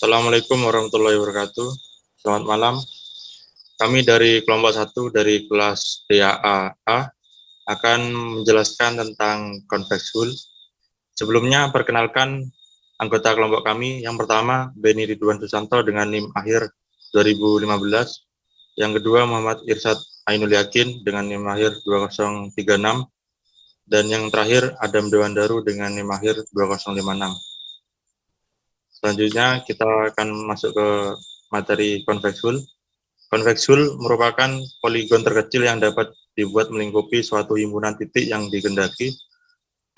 Assalamualaikum warahmatullahi wabarakatuh. Selamat malam. Kami dari kelompok 1 dari kelas DAA akan menjelaskan tentang convex hull. Sebelumnya perkenalkan anggota kelompok kami. Yang pertama Beni Ridwan Susanto dengan NIM akhir 2015. Yang kedua Muhammad Irsyad Ainul Yakin dengan NIM akhir 2036. Dan yang terakhir Adam Dewandaru dengan NIM akhir 2056. Selanjutnya kita akan masuk ke materi convex hull. Convex hull merupakan poligon terkecil yang dapat dibuat melingkupi suatu himpunan titik yang dikehendaki.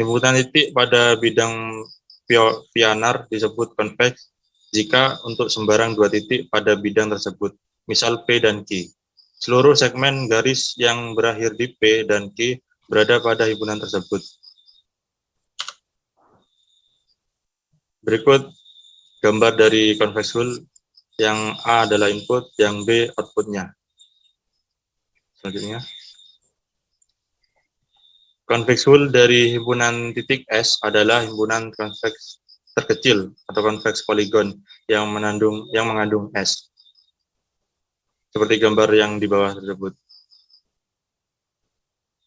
Himpunan titik pada bidang pianar disebut convex jika untuk sembarang dua titik pada bidang tersebut, misal P dan Q. Seluruh segmen garis yang berakhir di P dan Q berada pada himpunan tersebut. Berikut gambar dari convex hull, yang A adalah input, yang B outputnya. Selanjutnya, convex hull dari himpunan titik S adalah himpunan convex terkecil atau convex polygon yang mengandung S. Seperti gambar yang di bawah tersebut.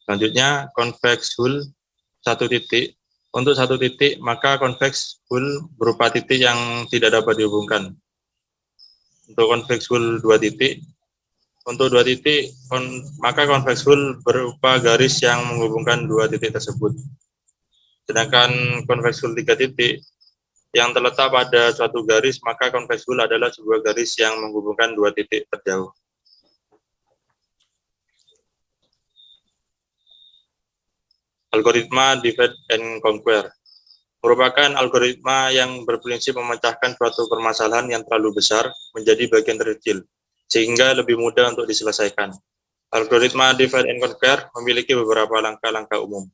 Selanjutnya, convex hull satu titik. Untuk satu titik, maka convex hull berupa titik yang tidak dapat dihubungkan. Untuk convex hull dua titik, untuk dua titik, maka convex hull berupa garis yang menghubungkan dua titik tersebut. Sedangkan convex hull tiga titik yang terletak pada suatu garis, maka convex hull adalah sebuah garis yang menghubungkan dua titik terjauh. Algoritma divide and conquer merupakan algoritma yang berprinsip memecahkan suatu permasalahan yang terlalu besar menjadi bagian terkecil, sehingga lebih mudah untuk diselesaikan. Algoritma divide and conquer memiliki beberapa langkah-langkah umum.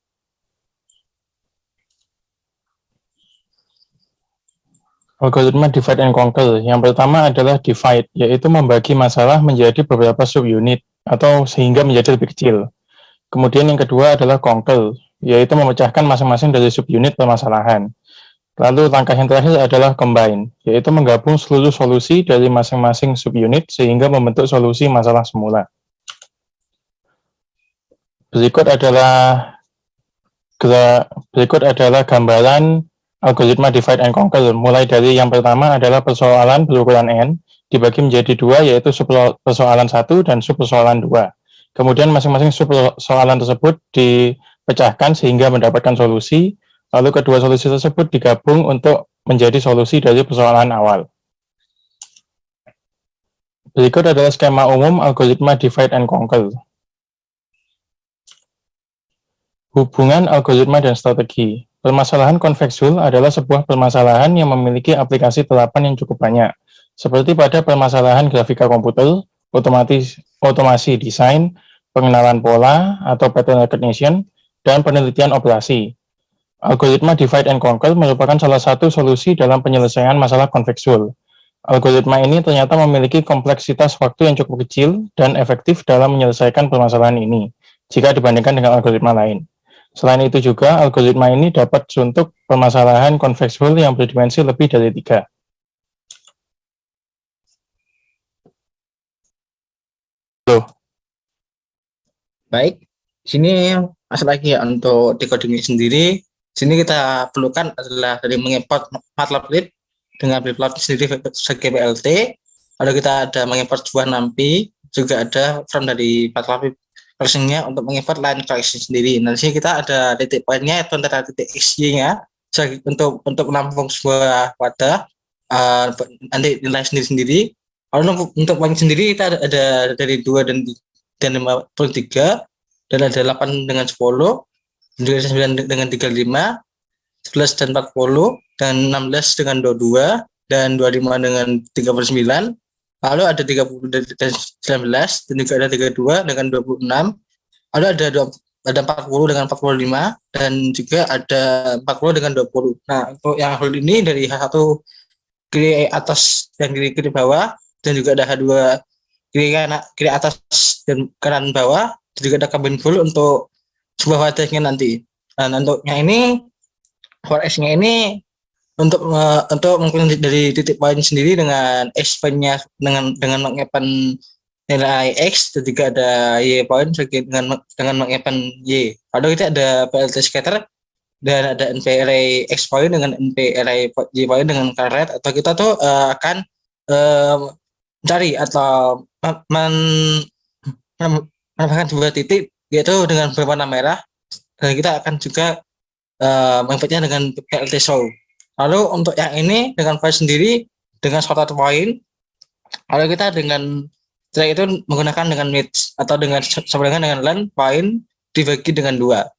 Algoritma divide and conquer yang pertama adalah divide, yaitu membagi masalah menjadi beberapa subunit atau sehingga menjadi lebih kecil. Kemudian yang kedua adalah conquer, yaitu memecahkan masing-masing dari subunit permasalahan. Lalu langkah yang terakhir adalah combine, yaitu menggabung seluruh solusi dari masing-masing subunit sehingga membentuk solusi masalah semula. Berikut adalah gambaran algoritma divide and conquer. Mulai dari yang pertama adalah persoalan berukuran n dibagi menjadi dua, yaitu subpersoalan 1 dan subpersoalan 2. Kemudian masing-masing subpersoalan tersebut dipecahkan sehingga mendapatkan solusi, lalu kedua solusi tersebut digabung untuk menjadi solusi dari persoalan awal. Berikut adalah skema umum algoritma divide and conquer. Hubungan algoritma dan strategi. Permasalahan convex hull adalah sebuah permasalahan yang memiliki aplikasi terapan yang cukup banyak, seperti pada permasalahan grafika komputer, otomasi desain, pengenalan pola atau pattern recognition, dan penelitian operasi. Algoritma divide and conquer merupakan salah satu solusi dalam penyelesaian masalah convex hull. Algoritma ini ternyata memiliki kompleksitas waktu yang cukup kecil dan efektif dalam menyelesaikan permasalahan ini, jika dibandingkan dengan algoritma lain. Selain itu juga, algoritma ini dapat untuk permasalahan convex hull yang berdimensi lebih dari 3. Baik, sini masuk lagi ya untuk decoding sendiri. Sini kita perlukan adalah dari mengimport matplotlib dengan matplotlib sendiri sebagai PLT. Lalu kita ada mengimport sebuah NumPy, juga ada from dari matplotlib versinya untuk mengimport line collection sendiri. Nah, di sini kita ada titik poinnya yaitu antara titik XY-nya untuk menampung sebuah wadah nanti nilai sendiri. Lalu untuk poin sendiri kita ada dari 2 dan 53, dan ada 8 dengan 10, juga 9 dengan 35, 11 dan 40, dan 16 dengan 22, dan 25 dengan 39, lalu ada 30 dan 19, dan juga ada 32 dengan 26, lalu ada 40 dengan 45, dan juga ada 40 dengan 20. Nah, untuk yang hal ini dari H1 kiri atas dan kiri bawah, dan juga ada H2 kiri atas dan kanan bawah, juga ada combine full untuk sebuah wadahnya nanti. Nah, untuk yang ini, for S-nya ini untuk menggunakan dari titik poin sendiri dengan x-nya dengan mengepan nilai x, dan juga ada y poin dengan mengepan y. Lalu kita ada PLT scatter dan ada NP array x poin dengan NP array y poin dengan karet, atau kita tuh akan mencari atau menambahkan dua titik yaitu dengan berwarna merah, dan kita akan juga mengikutnya dengan PLT show. Lalu untuk yang ini dengan poin sendiri dengan shorted point, lalu kita dengan cara itu menggunakan dengan mix atau sama dengan len point dibagi dengan 2.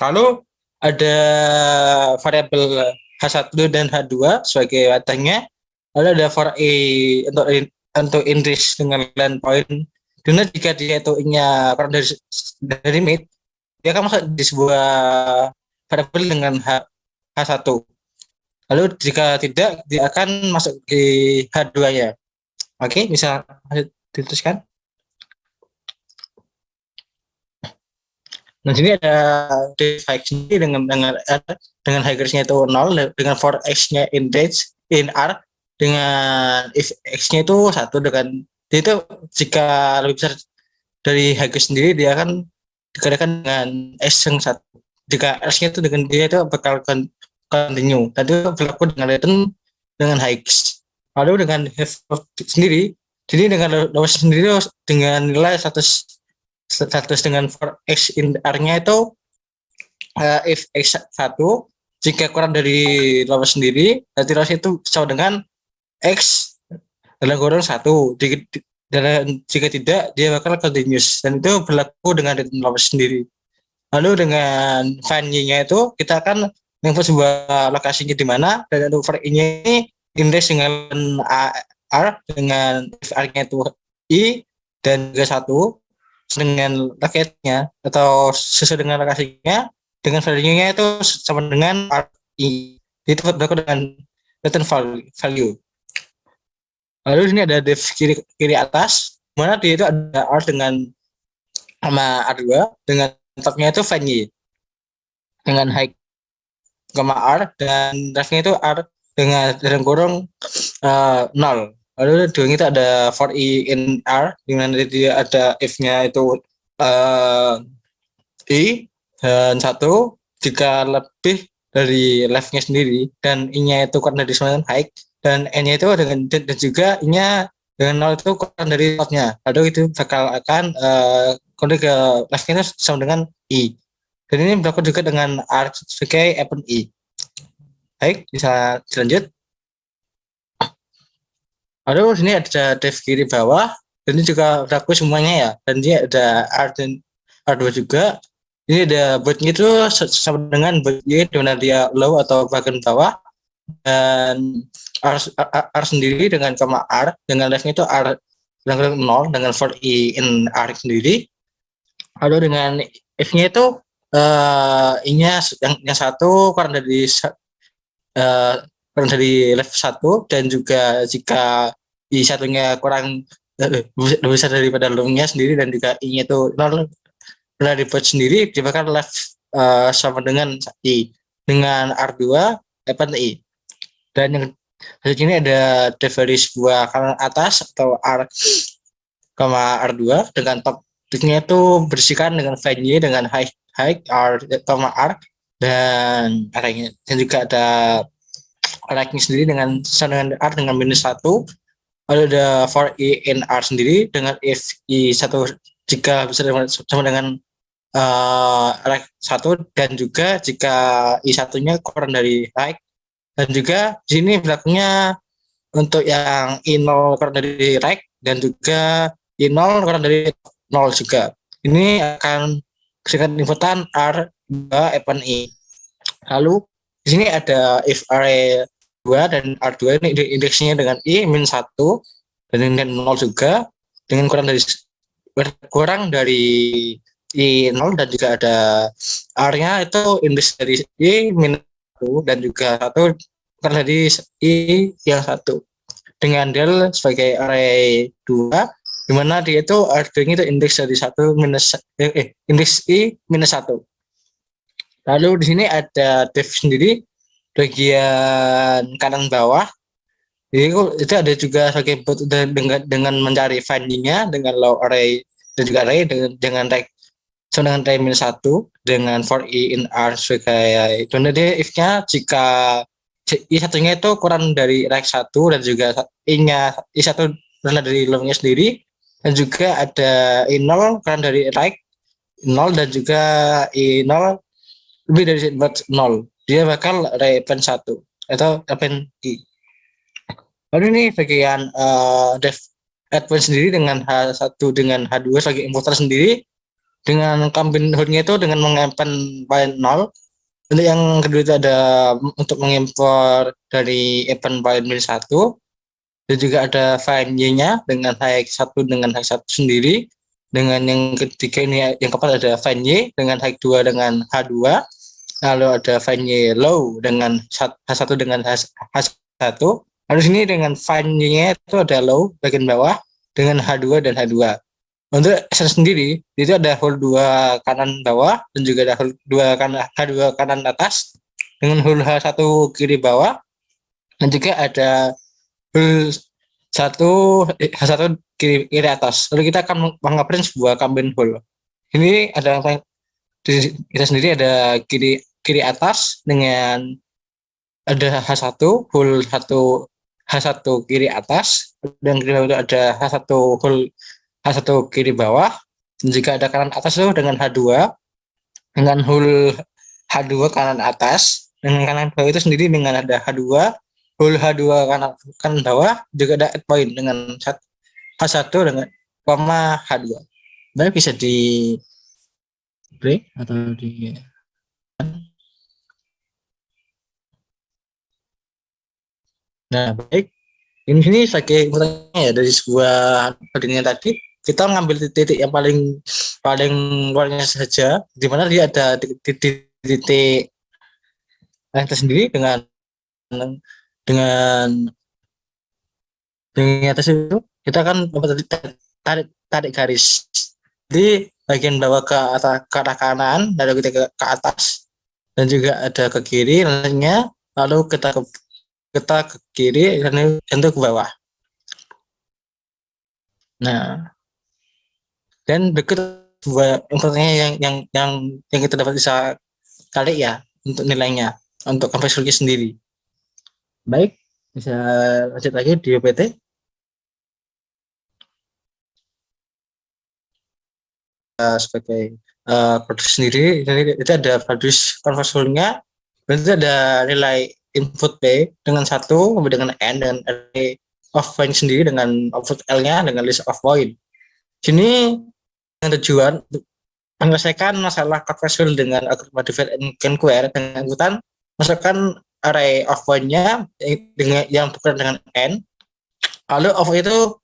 Lalu ada variabel H1 dan H2 sebagai wadahnya. Lalu ada for A untuk index dengan len point. Dimana jika dia itu nya kurang dari mid, dia akan masuk di sebuah variabel dengan H1. Lalu jika tidak, dia akan masuk di H2-nya. Oke, bisa diteruskan. Nah, sini ada div sendiri dengan high-nya itu 0, dengan for x-nya in R, dengan if x-nya itu 1, dengan itu jika lebih besar dari high sendiri, dia akan dikatakan dengan x yang 1. Jika x-nya itu dengan dia itu bakal continue, dan itu berlaku dengan return dengan high. Lalu dengan have sendiri, jadi dengan lowest sendiri dengan nilai status dengan for x in R-nya itu if x1 jika kurang dari lowest sendiri, berarti lowest itu sama dengan x dalam kurung 1, dan jika tidak dia bakal continuous, dan itu berlaku dengan lowest sendiri. Lalu dengan find-nya itu kita akan menginput sebuah lokasinya di mana, dan untuk for i-nya ini index dengan R dengan if R-nya itu i dan juga 1 dengan raketnya atau sesuai dengan lokasinya, dengan value-nya itu sama dengan RI, itu berlaku dengan return value. Lalu ini ada div kiri atas, mana dia itu ada R dengan sama R2, dengan topnya itu find y dengan high R, dan ref-nya itu R dengan dalam kurung 0. Lalu itu ada for i in R, di mana dia ada if-nya itu i dan 1 jika lebih dari left-nya sendiri, dan i-nya itu kurang dari high, dan n-nya itu dengan dan juga i-nya dengan 0 itu kurang dari top-nya. Lalu itu bakal akan kembali ke left-nya itu sama dengan i. Dan ini berlaku juga dengan R sebagai append i. Baik, bisa dilanjut. Lalu sini ada div kiri bawah, dan ini juga berlaku semuanya ya, dan dia ada R dan R2 juga. Ini ada bootnya itu sama dengan boot Y, di mana dia low atau bagian bawah, dan R sendiri dengan koma R, dengan leftnya itu R dengan 0, dengan for I in R sendiri. Lalu dengan F-nya itu I-nya yang 1 kurang dari left 1, dan juga jika I1-nya kurang lebih besar daripada low-nya sendiri, dan juga I-nya itu 0 dari boot sendiri, dia bakal left sama dengan I dengan R2 append I. Dan yang ini ada div dari sebuah kanan atas atau R, R2 dengan top-nya itu bersihkan dengan find Y dengan high R, R, dan arraynya, dan juga ada array-nya sendiri dengan R dengan -1. Lalu ada for I in R sendiri dengan if I1 jika bisa sama dengan array 1, dan juga jika I1-nya kurang dari high, dan juga di sini berlakunya untuk yang I0 kurang dari right, dan juga I0 kurang dari 0 juga. Ini akan berikan inputan R2 append I. Lalu di sini ada if array 2 dan R2 ini indeksnya dengan I -1 dan dengan 0 juga, dengan kurang dari I0, dan juga ada R-nya itu indeks dari I -1 dan juga 1 kurang dari I yang 1, dengan del sebagai array 2, di mana dia itu R2-nya itu indeks dari 1 indeks I -1. Lalu di sini ada div sendiri bagian kanan bawah. Jadi itu ada juga sebagai dengan mencari findingnya dengan low array dan juga array dengan reg sama dengan array minus 1 dengan for i in R sebagai donde if-nya jika i satunya itu kurang dari reg 1 dan juga i-nya i1 kurang dari low-nya sendiri, dan juga ada i0 kurang dari reg 0 dan juga i0 lebih dari 0, dia bakal repen 1 atau repen i. Lalu ini bagian dev advance sendiri dengan H1 dengan H2 sebagai importer sendiri dengan combine hold-nya itu dengan mengempen bind 0. Untuk yang kedua itu ada untuk mengimpor dari event bind minus 1, dan juga ada find y-nya dengan H1 dengan H1 sendiri. Dengan yang ketiga ini yang keempat ada find y dengan H2 dengan H2. Lalu ada find y low dengan H1 dengan H1. Lalu sini dengan find-nya itu ada low bagian bawah dengan H2 dan H2. Untuk essence sendiri itu ada hold 2 kanan bawah dan juga ada hold 2 kanan H2 kanan atas dengan hold H1 kiri bawah, dan juga ada hold H1 kiri atas. Lalu kita akan mengaprint sebuah combine hold. Ini ada kita sendiri ada kiri atas dengan ada H1 hold H1 kiri atas, dan kiri bawah itu ada H1 hold H1 kiri bawah, dan jika ada kanan atas itu dengan H2 dengan hold H2 kanan atas, dengan kanan bawah itu sendiri dengan ada H2 hold H2 kanan bawah, juga ada add point dengan H1 dengan koma H2. Baik, bisa di break atau di Nah, baik. Ini sebagai pertanyaan ya dari sebuah codingnya tadi, kita mengambil titik yang paling luarnya saja, di mana dia ada titik yang tersendiri dengan atas itu kita akan tarik garis. Jadi bagian bawah ke arah kanan, lalu kita ke atas, dan juga ada ke kiri, lalu kita ke kiri dan itu ke bawah. Nah, dan berikut dua informasinya yang kita dapat bisa tarik ya untuk nilainya untuk konversinya sendiri. Baik, bisa lanjut lagi di OPT. Sebagai produk sendiri, itu ada produce konversinya, berarti ada nilai input P dengan 1 dengan N dengan array of point sendiri dengan output L-nya dengan list of point. Sini dengan tujuan menyelesaikan masalah conversion dengan algoritma divide and conquer dengan ikutan masukkan array of point-nya dengan yang bukan dengan N. Lalu of itu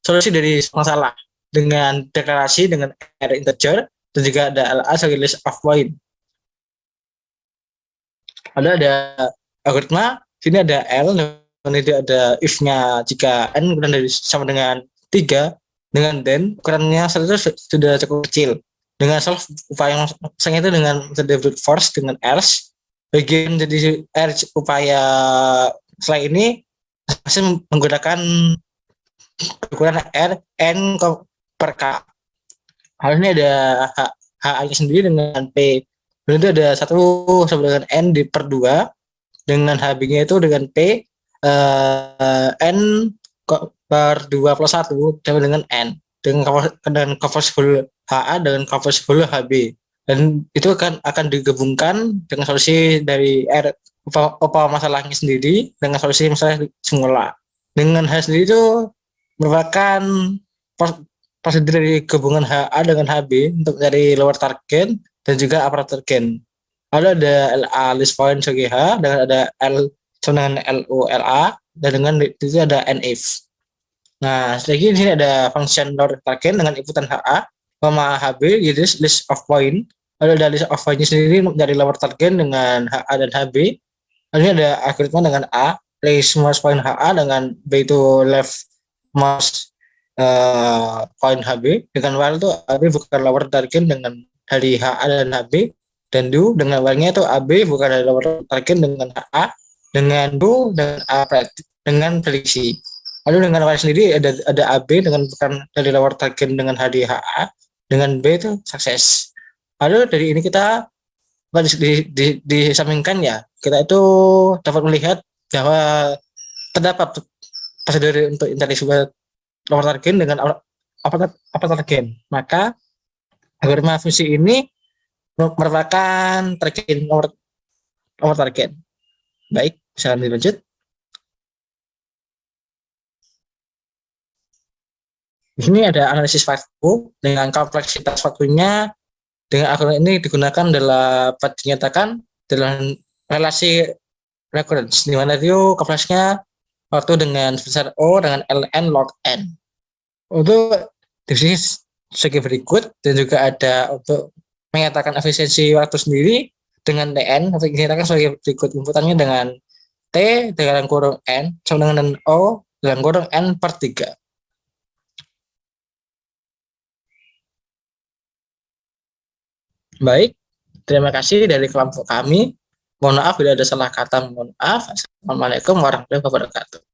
solusi dari masalah dengan deklarasi dengan array integer, dan juga ada LA sebagai list of point. Lalu ada algoritma, sini ada L, dan itu ada if-nya jika N kurang dari sama dengan 3, dengan then ukurannya sudah cukup kecil. Dengan solve upaya masanya itu dengan metode brute force dengan else, bagian jadi upaya setelah ini masih menggunakan ukuran R N per K. Hal ini ada H-nya sendiri dengan P. Dan itu ada 1 sama dengan N per 2, dengan HB-nya itu dengan P N per 2 plus 1 sama dengan N, dengan conversible HA dengan conversible HB, dan itu akan digabungkan dengan solusi dari R upaya masalahnya sendiri dengan solusi masalah semula. Dengan H sendiri itu merupakan prosedur dari gabungan HA dengan HB untuk mencari lower target dan juga upper target. Lalu ada LA list point sebagai H, dengan ada L sama dengan LO LA, dan dengan itu ada NIF. Nah, lagi di sini ada function lower target dengan inputan HA, HB, yaitu list of point. Lalu ada list of point sendiri dari lower target dengan HA dan HB. Lalu ini ada algoritma dengan A, raise most point HA, dengan B itu left most point HB, dengan while itu HB bukan lower target dengan dari HA dan HB, dan do dengan awalnya itu AB bukan dari lower target dengan HA, dengan do dengan A dengan prediksi. Lalu dengan awal sendiri ada AB dengan bukan dari lower target dengan HDHA, dengan B itu sukses. Lalu dari ini kita disampingkan ya, kita itu dapat melihat bahwa terdapat prosedur untuk intelligent lower target dengan upper target. Maka algoritma fungsi ini merupakan target lower target. Baik, bisa dilanjut. Di sini ada analisis waktu dengan kompleksitas waktunya. Dengan algoritma ini digunakan dapat dinyatakan dalam relasi recurrence, di mana itu kompleksnya waktu dengan sebesar O dengan ln log n. Untuk definisi sebagai berikut, dan juga ada untuk menyatakan efisiensi waktu sendiri dengan Tn, atau dinyatakan sebagai berikut. Inputannya dengan T dalam kurung N sama dengan O dalam kurung N per 3. Baik, terima kasih dari kelompok kami. Mohon maaf bila ada salah kata, mohon maaf. Assalamualaikum warahmatullahi wabarakatuh.